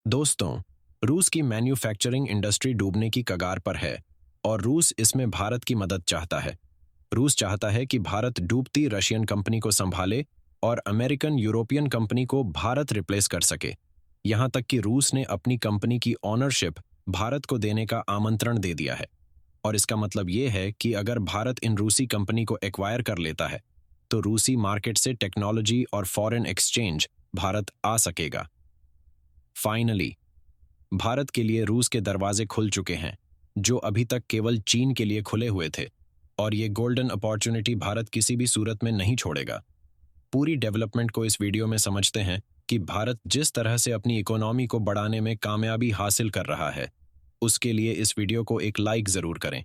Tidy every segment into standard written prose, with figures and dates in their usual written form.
दोस्तों, रूस की मैन्युफैक्चरिंग इंडस्ट्री डूबने की कगार पर है और रूस इसमें भारत की मदद चाहता है। रूस चाहता है कि भारत डूबती रशियन कंपनी को संभाले और अमेरिकन यूरोपियन कंपनी को भारत रिप्लेस कर सके। यहाँ तक कि रूस ने अपनी कंपनी की ऑनरशिप भारत को देने का आमंत्रण दे दिया है। और इसका मतलब ये है कि अगर भारत इन रूसी कंपनी को एक्वायर कर लेता है, तो रूसी मार्केट से टेक्नोलॉजी और फॉरेन एक्सचेंज भारत आ सकेगा। फाइनली, भारत के लिए रूस के दरवाजे खुल चुके हैं, जो अभी तक केवल चीन के लिए खुले हुए थे, और ये गोल्डन अपॉर्चुनिटी भारत किसी भी सूरत में नहीं छोड़ेगा। पूरी डेवलपमेंट को इस वीडियो में समझते हैं कि भारत जिस तरह से अपनी इकोनॉमी को बढ़ाने में कामयाबी हासिल कर रहा है, उसके लिए इस वीडियो को एक लाइक ज़रूर करें।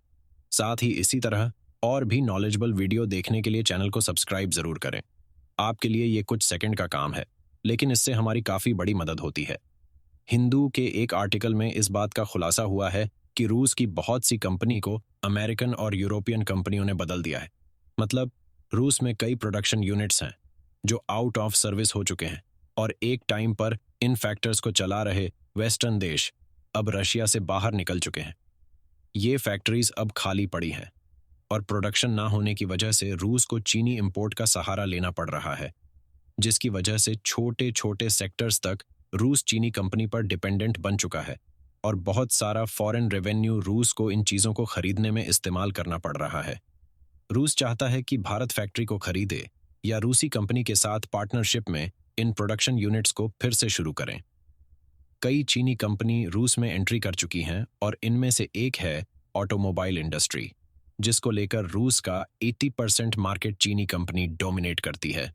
साथ ही इसी तरह और भी नॉलेजेबल वीडियो देखने के लिए चैनल को सब्सक्राइब ज़रूर करें। आपके लिए ये कुछ सेकंड का काम है, लेकिन इससे हमारी काफ़ी बड़ी मदद होती है। हिंदू के एक आर्टिकल में इस बात का खुलासा हुआ है कि रूस की बहुत सी कंपनी को अमेरिकन और यूरोपियन कंपनियों ने बदल दिया है। मतलब, रूस में कई प्रोडक्शन यूनिट्स हैं जो आउट ऑफ सर्विस हो चुके हैं, और एक टाइम पर इन फैक्टर्स को चला रहे वेस्टर्न देश अब रशिया से बाहर निकल चुके हैं। ये फैक्ट्रीज अब खाली पड़ी हैं, और प्रोडक्शन ना होने की वजह से रूस को चीनी इंपोर्ट का सहारा लेना पड़ रहा है, जिसकी वजह से छोटे छोटे सेक्टर्स तक रूस चीनी कंपनी पर डिपेंडेंट बन चुका है, और बहुत सारा फॉरेन रेवेन्यू रूस को इन चीज़ों को खरीदने में इस्तेमाल करना पड़ रहा है। रूस चाहता है कि भारत फैक्ट्री को खरीदे या रूसी कंपनी के साथ पार्टनरशिप में इन प्रोडक्शन यूनिट्स को फिर से शुरू करें। कई चीनी कंपनी रूस में एंट्री कर चुकी हैं, और इनमें से एक है ऑटोमोबाइल इंडस्ट्री, जिसको लेकर रूस का 80% मार्केट चीनी कंपनी डोमिनेट करती है।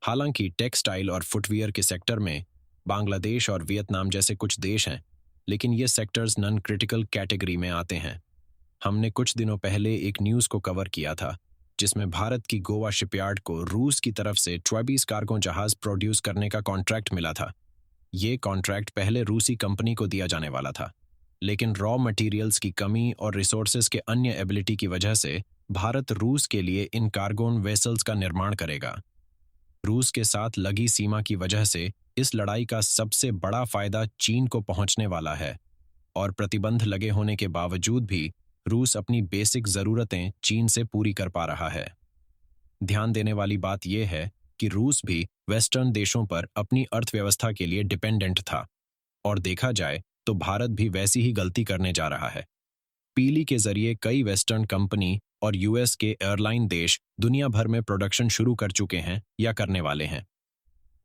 हालांकि टेक्सटाइल और फुटवियर के सेक्टर में बांग्लादेश और वियतनाम जैसे कुछ देश हैं, लेकिन ये सेक्टर्स नॉन क्रिटिकल कैटेगरी में आते हैं। हमने कुछ दिनों पहले एक न्यूज़ को कवर किया था, जिसमें भारत की गोवा शिपयार्ड को रूस की तरफ से 24 कार्गो जहाज प्रोड्यूस करने का कॉन्ट्रैक्ट मिला था। ये कॉन्ट्रैक्ट पहले रूसी कंपनी को दिया जाने वाला था, लेकिन रॉ मटेरियल्स की कमी और रिसोर्सेज के अन्य एबिलिटी की वजह से भारत रूस के लिए इन कार्गोन वेसल्स का निर्माण करेगा। रूस के साथ लगी सीमा की वजह से इस लड़ाई का सबसे बड़ा फायदा चीन को पहुंचने वाला है, और प्रतिबंध लगे होने के बावजूद भी रूस अपनी बेसिक ज़रूरतें चीन से पूरी कर पा रहा है। ध्यान देने वाली बात यह है कि रूस भी वेस्टर्न देशों पर अपनी अर्थव्यवस्था के लिए डिपेंडेंट था, और देखा जाए तो भारत भी वैसी ही गलती करने जा रहा है। पीली के जरिए कई वेस्टर्न कंपनी और यूएस के एयरलाइन देश दुनिया भर में प्रोडक्शन शुरू कर चुके हैं या करने वाले हैं,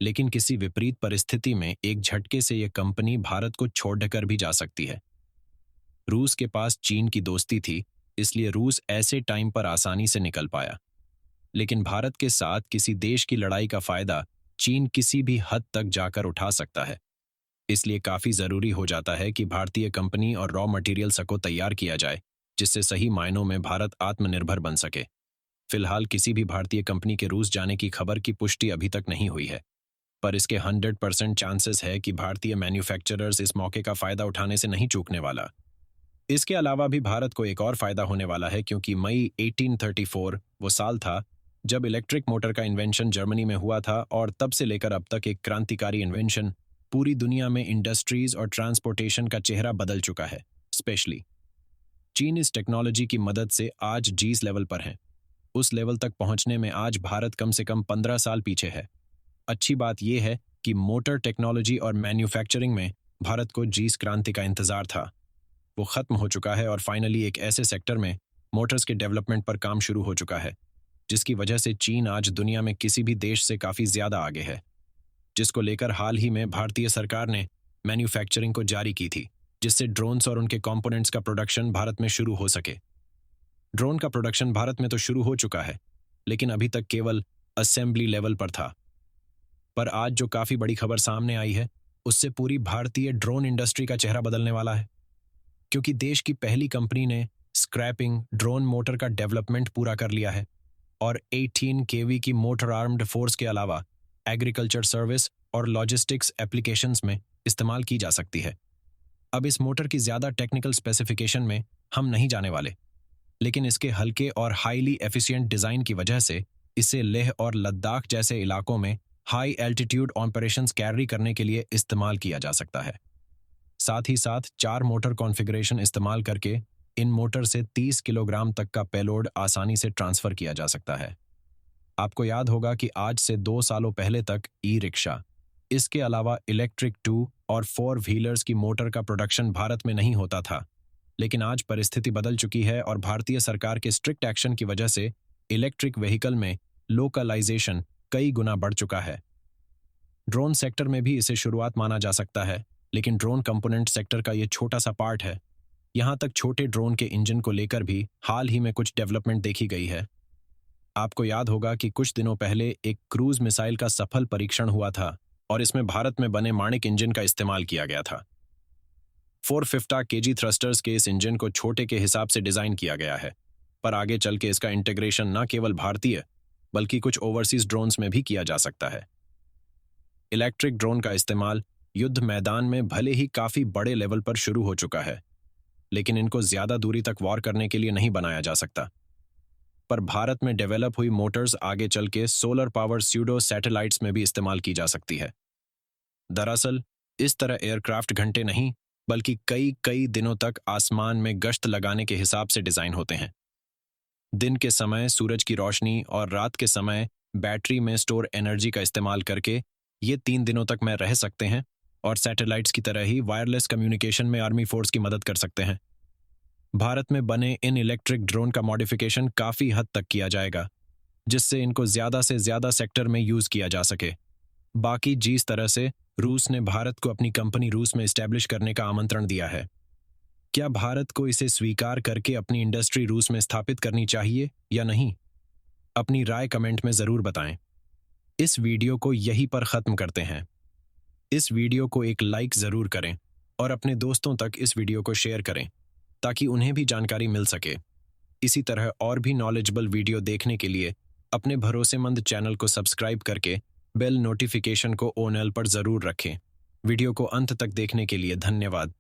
लेकिन किसी विपरीत परिस्थिति में एक झटके से ये कंपनी भारत को छोड़कर भी जा सकती है। रूस के पास चीन की दोस्ती थी, इसलिए रूस ऐसे टाइम पर आसानी से निकल पाया, लेकिन भारत के साथ किसी देश की लड़ाई का फायदा चीन किसी भी हद तक जाकर उठा सकता है। इसलिए काफ़ी ज़रूरी हो जाता है कि भारतीय कंपनी और रॉ मटेरियल्स को तैयार किया जाए, जिससे सही मायनों में भारत आत्मनिर्भर बन सके। फिलहाल किसी भी भारतीय कंपनी के रूस जाने की खबर की पुष्टि अभी तक नहीं हुई है, पर इसके 100% चांसेस है कि भारतीय मैन्युफैक्चरर्स इस मौके का फ़ायदा उठाने से नहीं चूकने वाला। इसके अलावा भी भारत को एक और फ़ायदा होने वाला है, क्योंकि मई 1834 वो साल था जब इलेक्ट्रिक मोटर का इन्वेंशन जर्मनी में हुआ था, और तब से लेकर अब तक एक क्रांतिकारी इन्वेंशन पूरी दुनिया में इंडस्ट्रीज और ट्रांसपोर्टेशन का चेहरा बदल चुका है। स्पेशली चीन इस टेक्नोलॉजी की मदद से आज जिस लेवल पर है, उस लेवल तक पहुंचने में आज भारत कम से कम 15 साल पीछे है। अच्छी बात यह है कि मोटर टेक्नोलॉजी और मैन्युफैक्चरिंग में भारत को जिस क्रांति का इंतजार था, वो ख़त्म हो चुका है, और फाइनली एक ऐसे सेक्टर में मोटर्स के डेवलपमेंट पर काम शुरू हो चुका है, जिसकी वजह से चीन आज दुनिया में किसी भी देश से काफ़ी ज़्यादा आगे है, जिसको लेकर हाल ही में भारतीय सरकार ने मैन्युफैक्चरिंग को जारी की थी, जिससे ड्रोन्स और उनके कंपोनेंट्स का प्रोडक्शन भारत में शुरू हो सके। ड्रोन का प्रोडक्शन भारत में तो शुरू हो चुका है, लेकिन अभी तक केवल असेंबली लेवल पर था। पर आज जो काफ़ी बड़ी खबर सामने आई है, उससे पूरी भारतीय ड्रोन इंडस्ट्री का चेहरा बदलने वाला है, क्योंकि देश की पहली कंपनी ने स्क्रैपिंग ड्रोन मोटर का डेवलपमेंट पूरा कर लिया है, और 18 केवी की मोटर आर्म्ड फोर्स के अलावा एग्रीकल्चर सर्विस और लॉजिस्टिक्स एप्लीकेशंस में इस्तेमाल की जा सकती है। अब इस मोटर की ज़्यादा टेक्निकल स्पेसिफिकेशन में हम नहीं जाने वाले, लेकिन इसके हल्के और हाईली एफिशिएंट डिज़ाइन की वजह से इसे लेह और लद्दाख जैसे इलाकों में हाई एल्टीट्यूड ऑपरेशंस कैरी करने के लिए इस्तेमाल किया जा सकता है। साथ ही साथ 4 मोटर कॉन्फ़िगरेशन इस्तेमाल करके इन मोटर से 30 किलोग्राम तक का पेलोड आसानी से ट्रांसफ़र किया जा सकता है। आपको याद होगा कि आज से 2 सालों पहले तक ई-रिक्शा, इसके अलावा इलेक्ट्रिक 2 और 4 व्हीलर्स की मोटर का प्रोडक्शन भारत में नहीं होता था। लेकिन आज परिस्थिति बदल चुकी है और भारतीय सरकार के स्ट्रिक्ट एक्शन की वजह से इलेक्ट्रिक व्हीकल में लोकलाइजेशन कई गुना बढ़ चुका है। ड्रोन सेक्टर में भी इसे शुरुआत माना जा सकता है, लेकिन ड्रोन कंपोनेंट सेक्टर का ये छोटा सा पार्ट है। यहाँ तक छोटे ड्रोन के इंजन को लेकर भी हाल ही में कुछ डेवलपमेंट देखी गई है। आपको याद होगा कि कुछ दिनों पहले एक क्रूज मिसाइल का सफल परीक्षण हुआ था और इसमें भारत में बने माणिक इंजन का इस्तेमाल किया गया था। 450 केजी थ्रस्टर्स के इस इंजन को छोटे के हिसाब से डिजाइन किया गया है, पर आगे चल के इसका इंटीग्रेशन न केवल भारतीय बल्कि कुछ ओवरसीज ड्रोन्स में भी किया जा सकता है। इलेक्ट्रिक ड्रोन का इस्तेमाल युद्ध मैदान में भले ही काफी बड़े लेवल पर शुरू हो चुका है, लेकिन इनको ज्यादा दूरी तक वॉर करने के लिए नहीं बनाया जा सकता। पर भारत में डेवलप हुई मोटर्स आगे चल के सोलर पावर स्यूडो सैटेलाइट्स में भी इस्तेमाल की जा सकती है। दरअसल इस तरह एयरक्राफ्ट घंटे नहीं बल्कि कई दिनों तक आसमान में गश्त लगाने के हिसाब से डिजाइन होते हैं। दिन के समय सूरज की रोशनी और रात के समय बैटरी में स्टोर एनर्जी का इस्तेमाल करके ये 3 दिनों तक में रह सकते हैं और सैटेलाइट्स की तरह ही वायरलेस कम्युनिकेशन में आर्मी फोर्स की मदद कर सकते हैं। भारत में बने इन इलेक्ट्रिक ड्रोन का मॉडिफिकेशन काफी हद तक किया जाएगा, जिससे इनको ज्यादा से ज्यादा सेक्टर में यूज किया जा सके। बाकी जिस तरह से रूस ने भारत को अपनी कंपनी रूस में एस्टैब्लिश करने का आमंत्रण दिया है, क्या भारत को इसे स्वीकार करके अपनी इंडस्ट्री रूस में स्थापित करनी चाहिए या नहीं? अपनी राय कमेंट में जरूर बताएं। इस वीडियो को यहीं पर खत्म करते हैं। इस वीडियो को एक लाइक जरूर करें और अपने दोस्तों तक इस वीडियो को शेयर करें ताकि उन्हें भी जानकारी मिल सके। इसी तरह और भी नॉलेजेबल वीडियो देखने के लिए अपने भरोसेमंद चैनल को सब्सक्राइब करके बेल नोटिफिकेशन को ऑन पर जरूर रखें। वीडियो को अंत तक देखने के लिए धन्यवाद।